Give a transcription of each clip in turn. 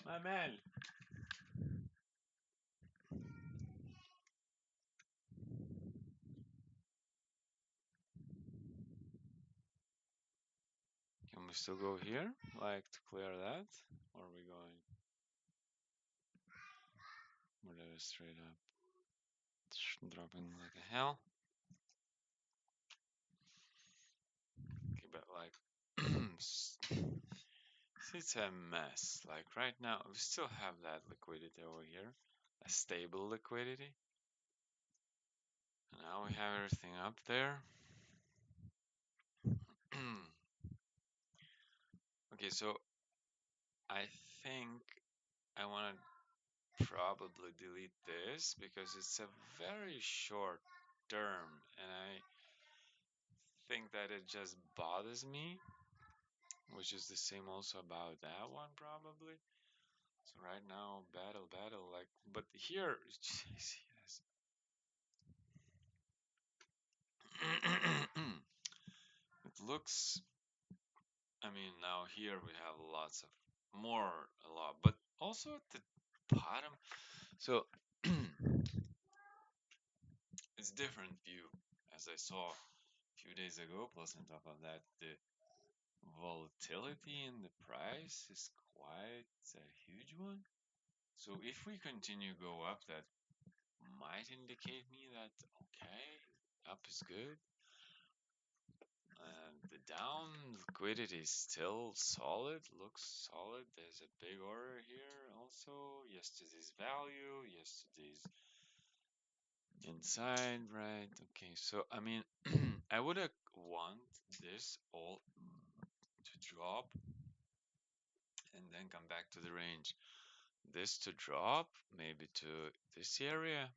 My man. Can we still go here, like to clear that? Or are we going? We're there straight up. Dropping like a hell. Okay, but like, it's a mess. Like right now, we still have that liquidity over here, a stable liquidity. And now we have everything up there. Okay, so I think I want to probably delete this because it's a very short term, and I think that it just bothers me, which is the same also about that one probably. So right now, battle, like, but here, yes. It looks, I mean, now here we have lots of more, a lot, but also at the bottom. So it's different view as I saw a few days ago. Plus, on top of that, the volatility in the price is quite a huge one. So if we continue go up, that might indicate me that okay, up is good. The down liquidity is still solid, looks solid. There's a big order here also. Yesterday's value, yesterday's inside, right? Okay, so I mean, I would want this all to drop and then come back to the range. This to drop, maybe to this area.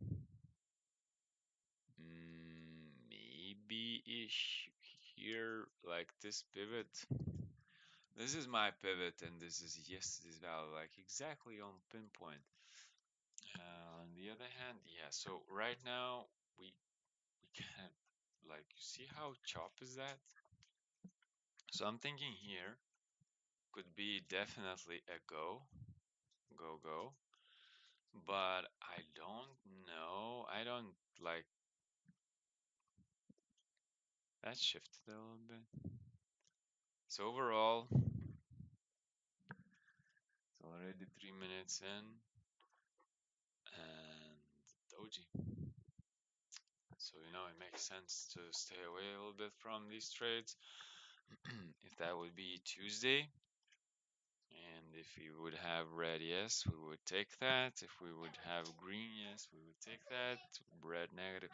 Maybe ish here, like this pivot. This is my pivot, and this is yesterday's value, like exactly on pinpoint. On the other hand, yeah. So right now we can, like, you see how chop is that? So I'm thinking here could be definitely a go, go, but I don't know. I don't like that shifted a little bit. So overall, it's already 3 minutes in, and doji. So you know it makes sense to stay away a little bit from these trades. If that would be Tuesday, and if we would have red, yes, we would take that. If we would have green, yes, we would take that. Red, negative.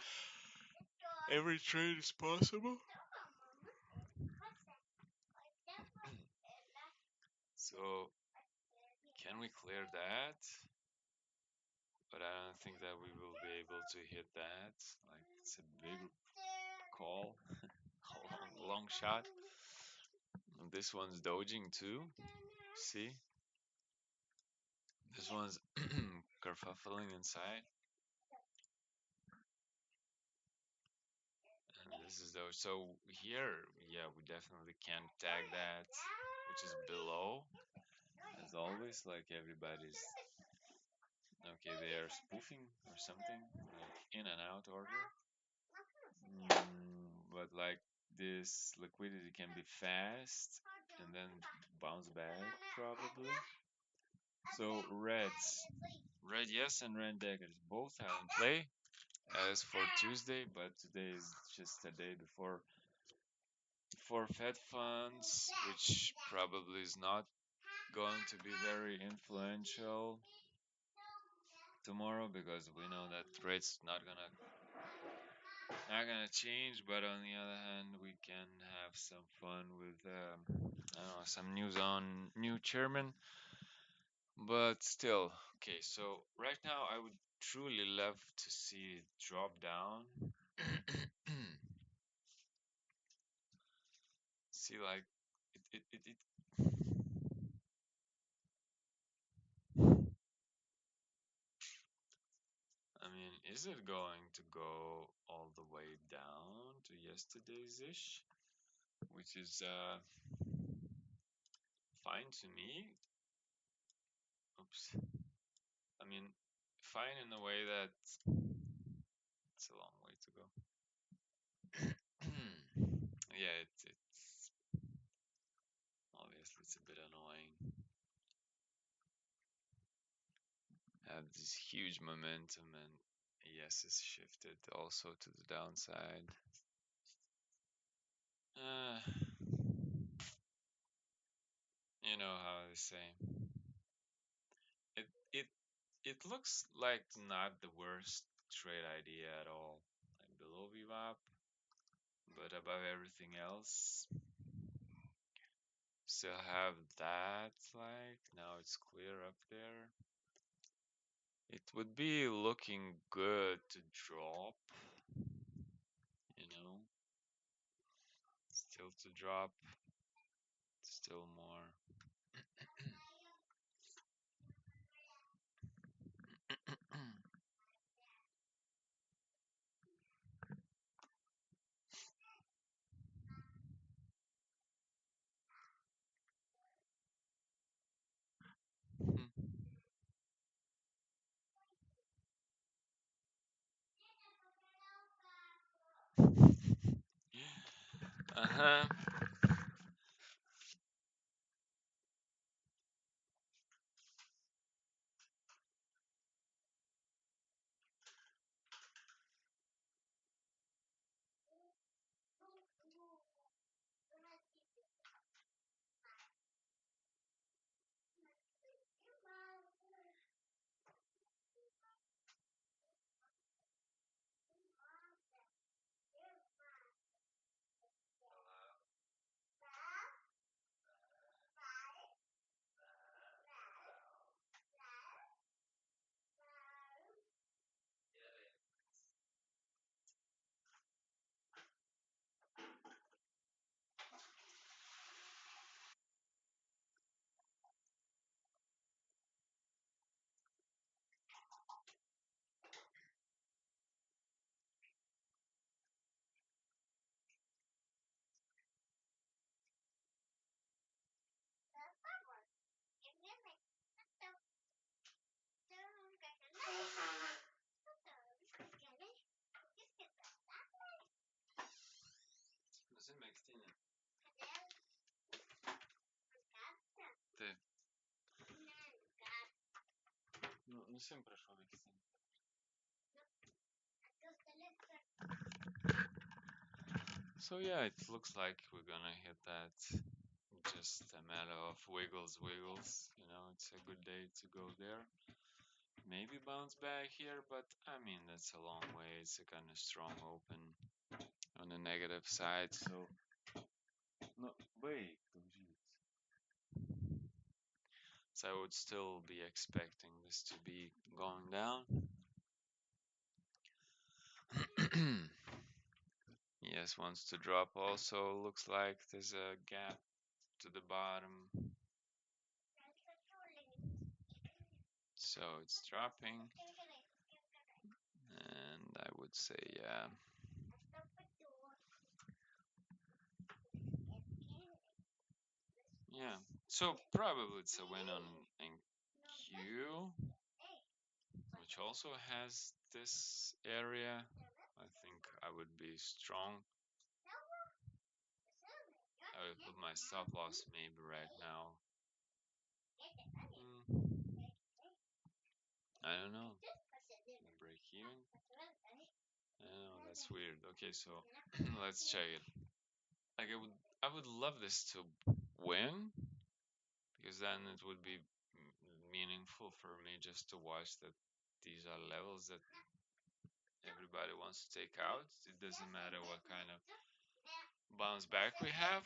Every trade is possible. So can we clear that? But I don't think that we will be able to hit that. Like it's a big call, a long shot. And this one's dodging too. See, this one's kerfuffling inside. And this is those. So here, yeah, we definitely can tag that, which is below, as always. Like everybody's okay. They are spoofing or something, like in and out order. But like this liquidity can be fast and then bounce back probably. So red yes, and red daggers both are in play as for Tuesday, but today is just a day before for Fed funds, which probably is not going to be very influential tomorrow because we know that rates not gonna change. But on the other hand, we can have some fun with I don't know, some news on new chairman. But still, okay. So right now, I would truly love to see it drop down. See, like it I mean, is it going to go all the way down to yesterday's ish? Which is fine to me. Oops. I mean, fine in a way that it's a long way to go. Yeah, it's obviously it's a bit annoying. Have this huge momentum, and yes, it's shifted also to the downside. Uh, you know how they say. It it it looks like not the worst trade idea at all. Like below VWAP, but above everything else, still have that. Like now it's clear up there. It would be looking good to drop, you know, still to drop, still more. Uh-huh. Così Maxine. Te. No, non sempre fa Maxine. So yeah, it looks like we're gonna hit that. Just a matter of wiggles. You know, it's a good day to go there. Maybe bounce back here, but I mean that's a long way. It's a kind of strong open on the negative side. So no, wait, so I would still be expecting this to be going down. Yes, wants to drop also. Looks like there's a gap to the bottom. So it's dropping. And I would say, yeah. Yeah. So probably it's a win on NQ, which also has this area. I think I would be strong. I would put my stop loss maybe right now. I don't know. Break even? I don't know, that's weird. Okay, so let's check it. Like I would love this to win because then it would be meaningful for me just to watch that these are levels that everybody wants to take out. It doesn't matter what kind of bounce back we have.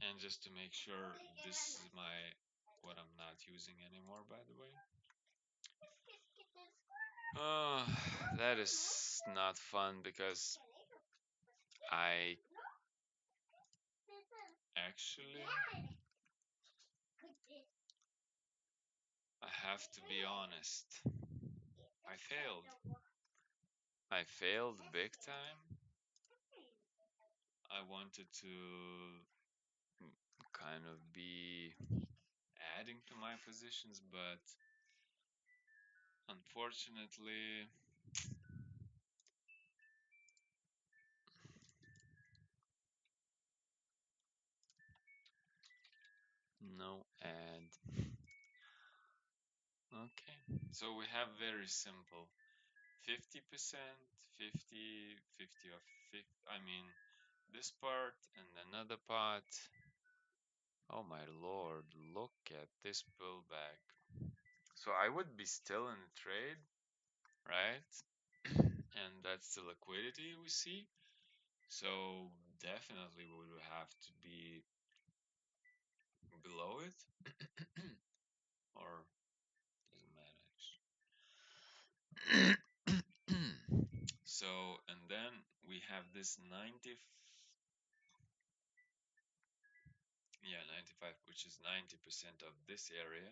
And just to make sure this is my what I'm not using anymore, by the way. Oh, that is not fun because I actually I have to be honest. I failed. I failed big time. I wanted to kind of be adding to my positions, but unfortunately, no add. Okay, so we have very simple 50%, 50, 50 of 50. I mean, this part and another part. Oh my lord, look at this pullback. So I would be still in the trade, right? And that's the liquidity we see. So definitely we would have to be below it, or doesn't matter actually. So, and then we have this 90, yeah, 95, which is 90% of this area.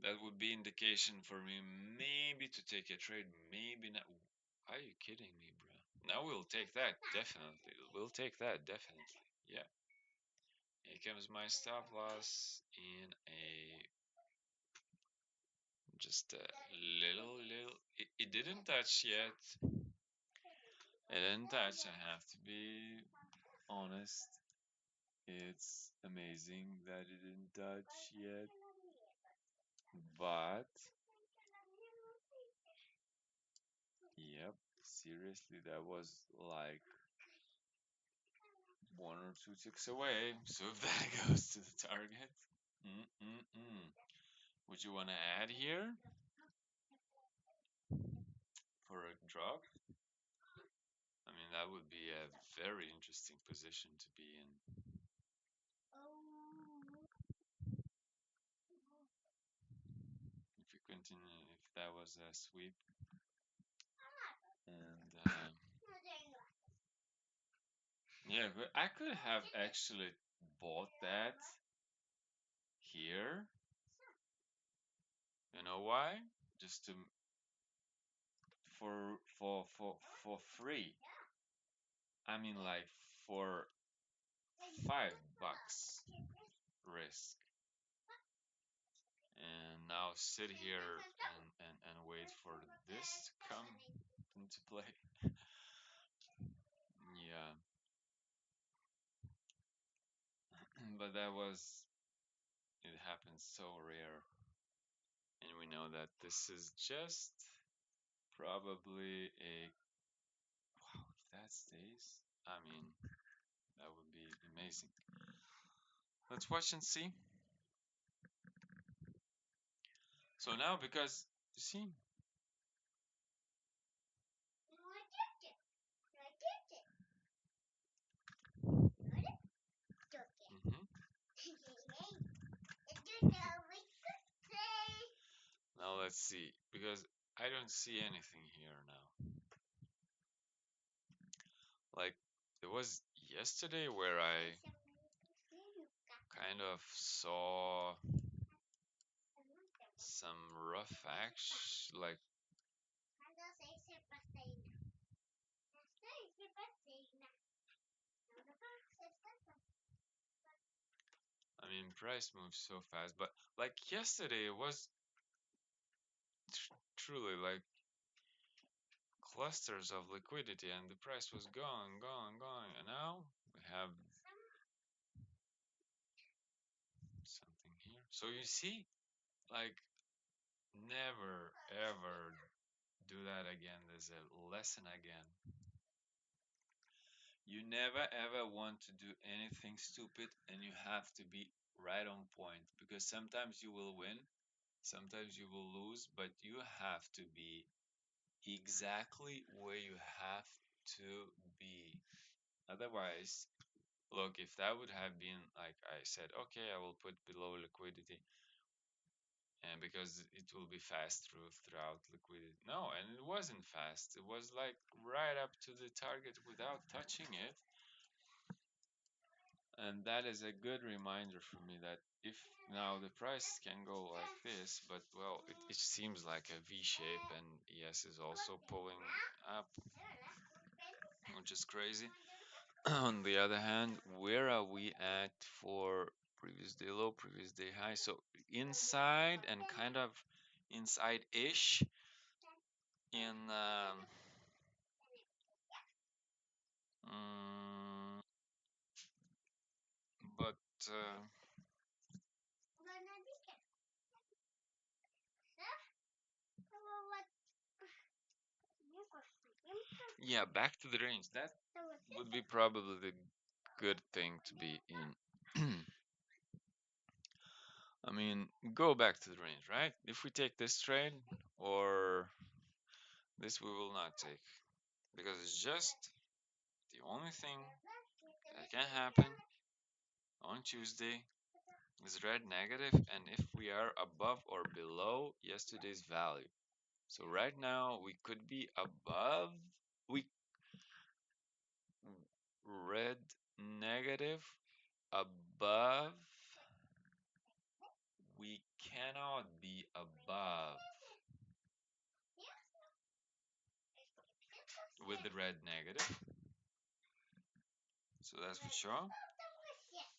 That would be indication for me maybe to take a trade, maybe not. Are you kidding me, bro? Now we'll take that, definitely. We'll take that, definitely. Yeah. Here comes my stop loss in a just a little. It didn't touch yet. It didn't touch. I have to be honest. It's amazing that it didn't touch yet. But, yep, seriously, that was like 1 or 2 ticks away. So if that goes to the target, would you want to add here for a drop? I mean, that would be a very interesting position to be in. If you continue, if that was a sweep, and yeah, but I could have actually bought that here. You know why? Just to for free. I mean, like for $5 risk, and now sit here and wait for this to come into play. Yeah, but that was, it happens so rare, and we know that this is just probably a, wow, if that stays, I mean, that would be amazing. Let's watch and see. So now, because you see, now let's see, because I don't see anything here now. Like, there was yesterday where I kind of saw some rough action, like, I mean, price moves so fast, but like yesterday it was truly like clusters of liquidity, and the price was going, going, going, and now we have something here. So you see, like, never ever do that again. There's a lesson again. You never ever want to do anything stupid, and you have to be right on point, because sometimes you will win, sometimes you will lose, but you have to be exactly where you have to be. Otherwise, look, if that would have been like I said, okay, I will put below liquidity, and because it will be fast throughout liquidity. No, and it wasn't fast. It was like right up to the target without touching it. And that is a good reminder for me that if now the price can go like this, but well, it seems like a V shape, and ES is also pulling up, which is crazy. On the other hand, where are we at for previous day low, previous day high. So inside and kind of inside-ish in but yeah, back to the range. That would be probably the good thing to be in. I mean, go back to the range, right? If we take this trade or this, we will not take because it's just the only thing that can happen on Tuesday is red negative, and if we are above or below yesterday's value. So right now we could be above, we red negative above, we cannot be above with the red negative. So that's for sure.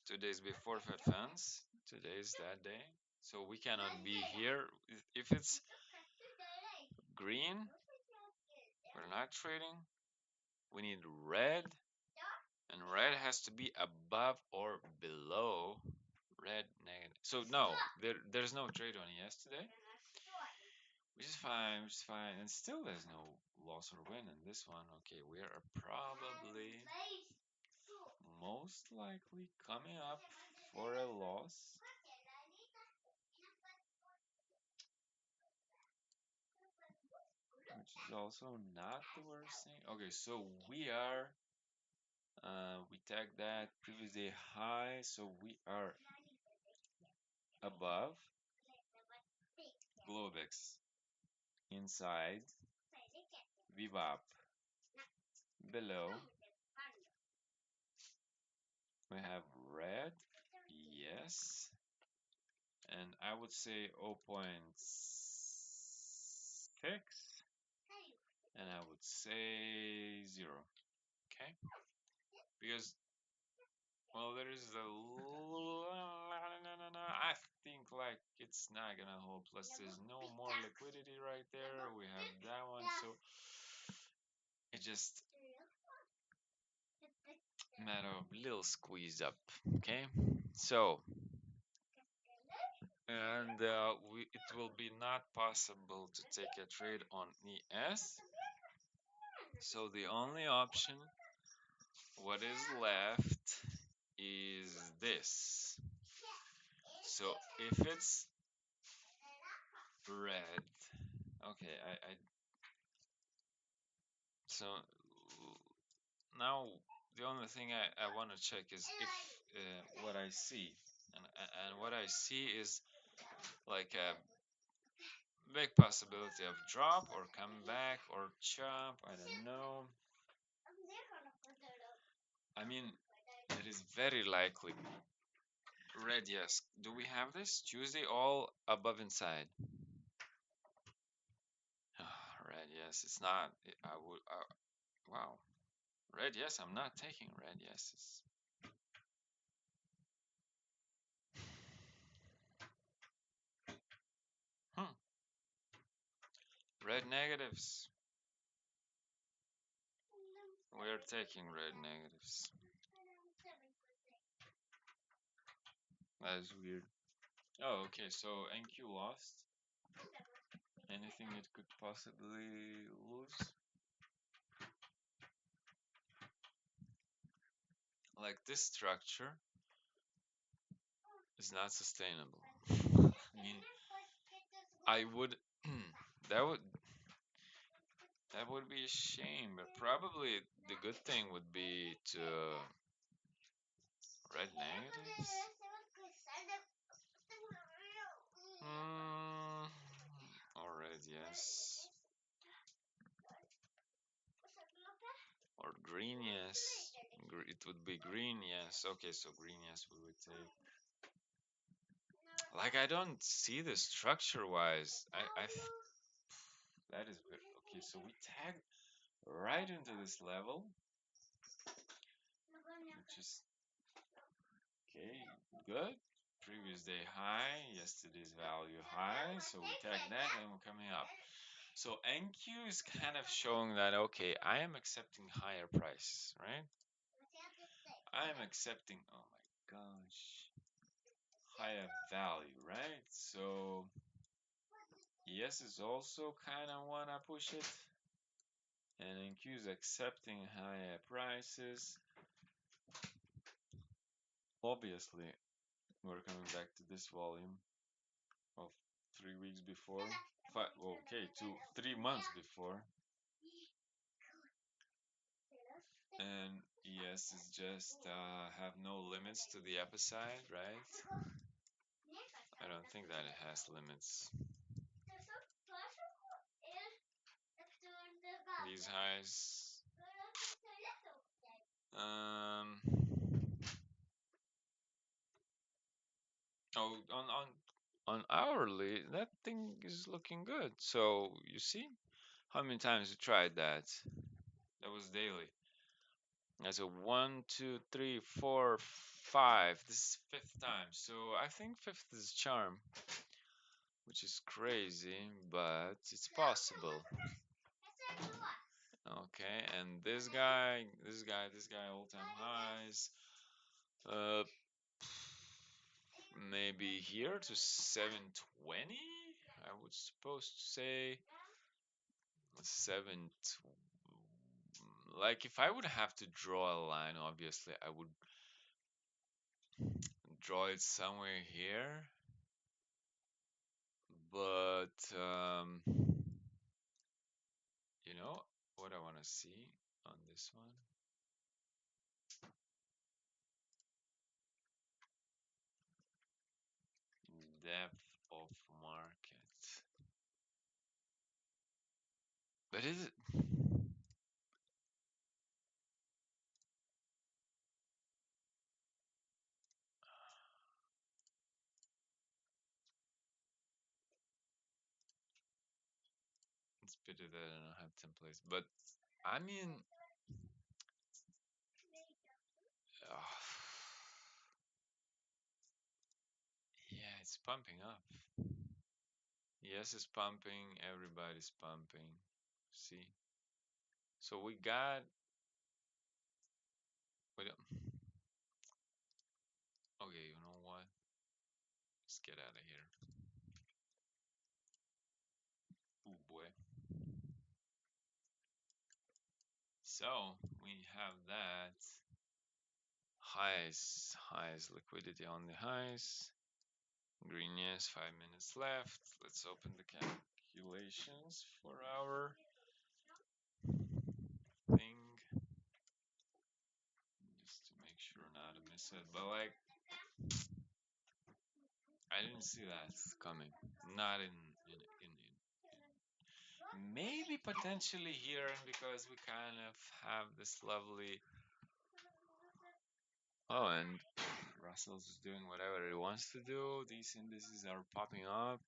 2 days before Fed Funds. Today is that day. So we cannot be here. If it's green, we're not trading. We need red, and red has to be above or below red negative. So no, there's no trade on yesterday, which is fine, and still there's no loss or win in this one. Okay, we are probably most likely coming up for a loss. Which is also not the worst thing. Okay, so we are, we tag that previous day high, so we are above Globex, inside VWAP, below we have red, yes, and I would say 0.6, and I would say 0, okay? Because, well, there is a I think like it's not gonna hold. Plus, there's no more liquidity right there. We have that one, so it just matter of little squeeze up. Okay, so and it will be not possible to take a trade on ES. So the only option, what is left, is this. So if it's red, okay, so now the only thing I want to check is if what I see, and what I see is like a big possibility of drop or come back or chop. I don't know. I mean, it is very likely. Red, yes. Do we have this? Tuesday, all above inside. Red, yes. It's not. I would. Wow. Red, yes. I'm not taking red, yeses. Red negatives. We're taking red negatives. That is weird. Oh, okay. So NQ lost. Anything it could possibly lose? Like this structure is not sustainable. I mean, I would that would be a shame, but probably the good thing would be to red negatives. Or red, yes. Or green, yes. It would be green, yes. Okay, so green, yes, we would take. Like I don't see the structure wise. That is weird. Okay, so we tag right into this level, which is okay, good. Previous day high, yesterday's value high, so we tag that and we're coming up. So NQ is kind of showing that, okay, I am accepting higher prices, right? I am accepting, oh my gosh, higher value, right? So yes is also kind of wanna push it, and NQ is accepting higher prices. Obviously, we're coming back to this volume of 3 weeks before. Okay, 3 months before. And yes, it's just have no limits to the upside, right? I don't think that it has limits. These highs. Um. Oh, on hourly, that thing is looking good. So you see, how many times you tried that? That was daily. That's a one, two, three, four, five. This is fifth time. So I think fifth is charm, which is crazy, but it's possible. Okay, and this guy, all-time highs. Uh, maybe here to 720. I would suppose to say seven. Like if I would have to draw a line, obviously I would draw it somewhere here, but you know what I want to see on this one? Depth of market. But is it? It's pity that I don't have templates. But I mean, yeah, it's pumping up. Yes, it's pumping. Everybody's pumping. See? So we got. Wait, okay, you know what? Let's get out of here. Oh boy. So we have that. Highs, liquidity on the highs. Green, yes, 5 minutes left. Let's open the calculations for our thing. Just to make sure not to miss it. But like, I didn't see that coming. Not in maybe potentially here, because we kind of have this lovely. Oh, and Russell's is doing whatever he wants to do. These indices are popping up,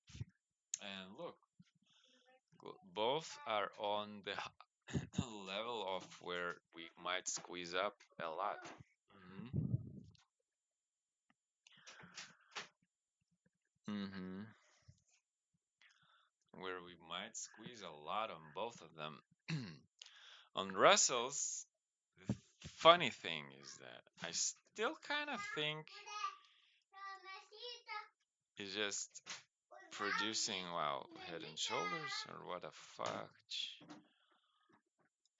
and look, both are on the level of where we might squeeze up a lot. Mm-hmm. Mm-hmm. Where we might squeeze a lot on both of them. On Russell's, the funny thing is that I still kind of think it's just producing, wow, head and shoulders, or what the fuck?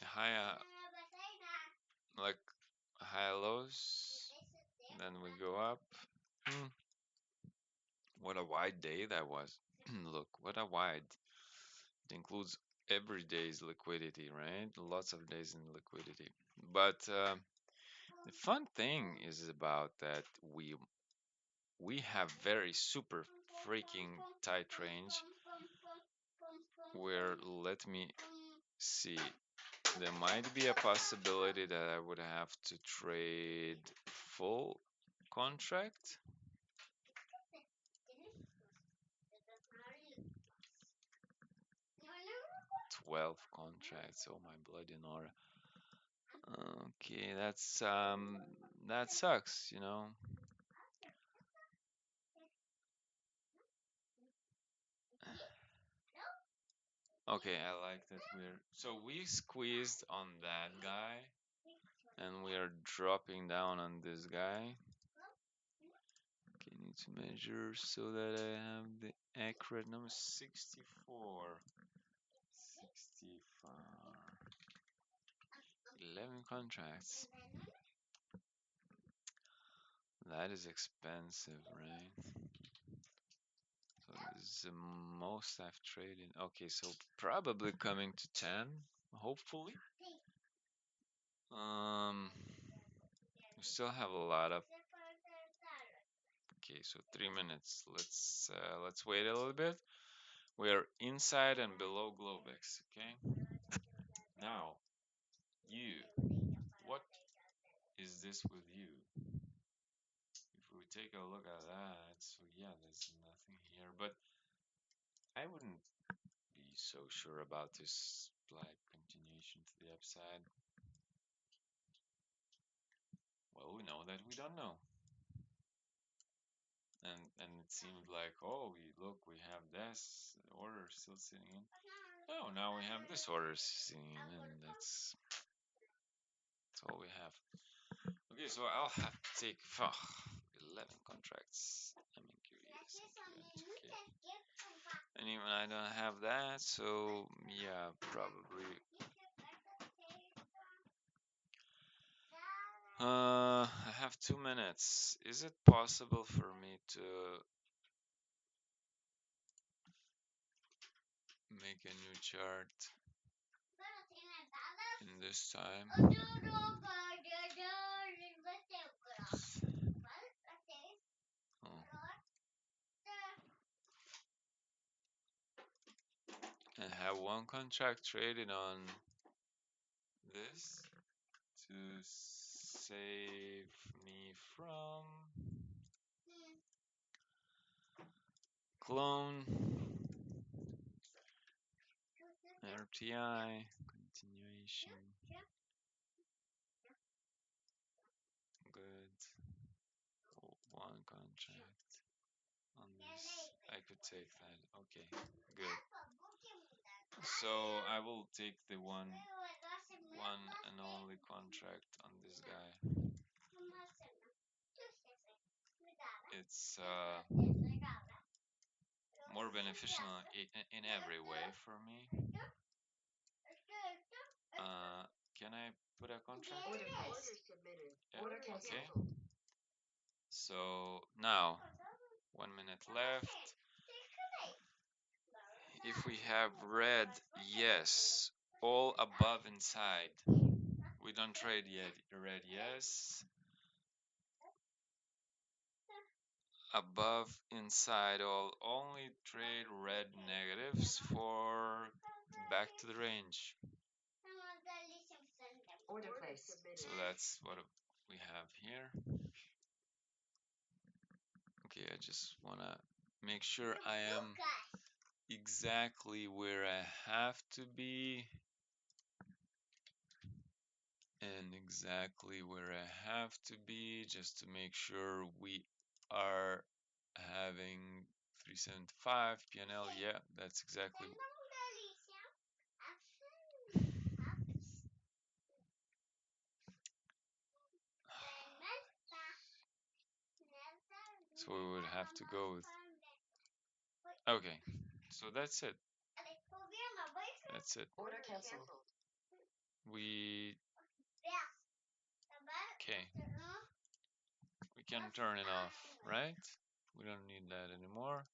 High, like high lows, then we go up. Hmm. What a wide day that was. Look, what a wide. It includes every day's liquidity, right? Lots of days in liquidity. But the fun thing is about that we have very super freaking tight range where, let me see, there might be a possibility that I would have to trade full contract. 12 contracts. Oh my bloody Nora. Okay, that sucks, Okay, I like that so we squeezed on that guy and we are dropping down on this guy. Okay, need to measure so that I have the accurate number 64. 64. 11 contracts. That is expensive, right? So this is the most I've traded. Okay, so probably coming to 10, hopefully. We still have a lot of. Okay, so 3 minutes. Let's wait a little bit. We are inside and below Globex. Okay. Now, you. What is this with you? If we take a look at that, so yeah, there's nothing here, but I wouldn't be so sure about this like continuation to the upside. Well, we know that we don't know. And it seemed like, oh, look, we have this order still sitting in. Oh, now we have this order sitting in, and that's all we have. Okay, so I'll have to take 11 contracts. MNQ, yes, okay. And even I don't have that, so yeah, probably. I have 2 minutes. Is it possible for me to make a new chart in this time? Oh. And have one contract traded on this to save me from clone RTI continuation. Good. One contract on this. I could take that. Okay, good. So I will take the one and only contract on this guy. It's more beneficial in every way for me. Can I put a contract? Yeah, okay. So now, 1 minute left. If we have red, yes. All above inside. We don't trade yet. Red, yes. Above inside all. Only trade red negatives for back to the range. So that's what we have here. Okay, I just want to make sure I am exactly where I have to be and exactly where I have to be just to make sure we are having 375 PNL. Yeah, that's exactly. So we would have to go with. Okay, so that's it. That's it. Order canceled. We. Okay. We can turn it off, right? We don't need that anymore.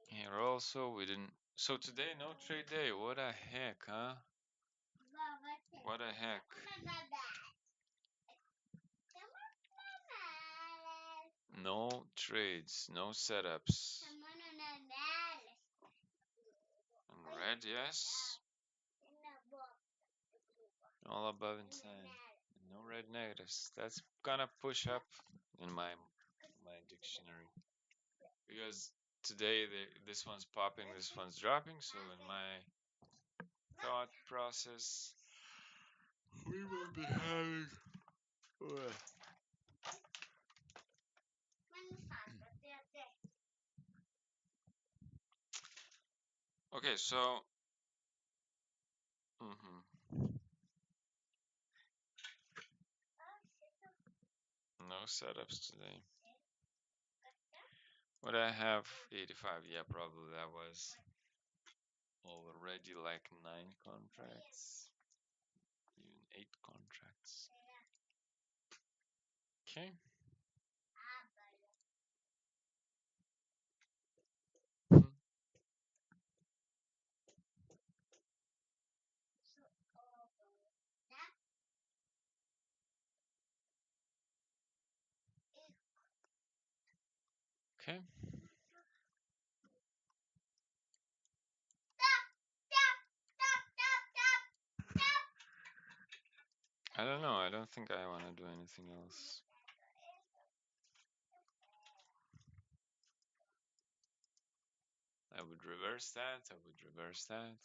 Here also, we didn't. So today, no trade day. What a heck, huh? What a heck. No trades, no setups. And red, yes. All above inside. No red negatives. That's gonna push up in my dictionary. Because today this one's popping, this one's dropping, so in my thought process, we will be having. Okay, so no setups today. What I have 85, yeah, probably that was already like 9 contracts, even 8 contracts. Okay. Okay. I don't know. I don't think I want to do anything else. I would reverse that. I would reverse that.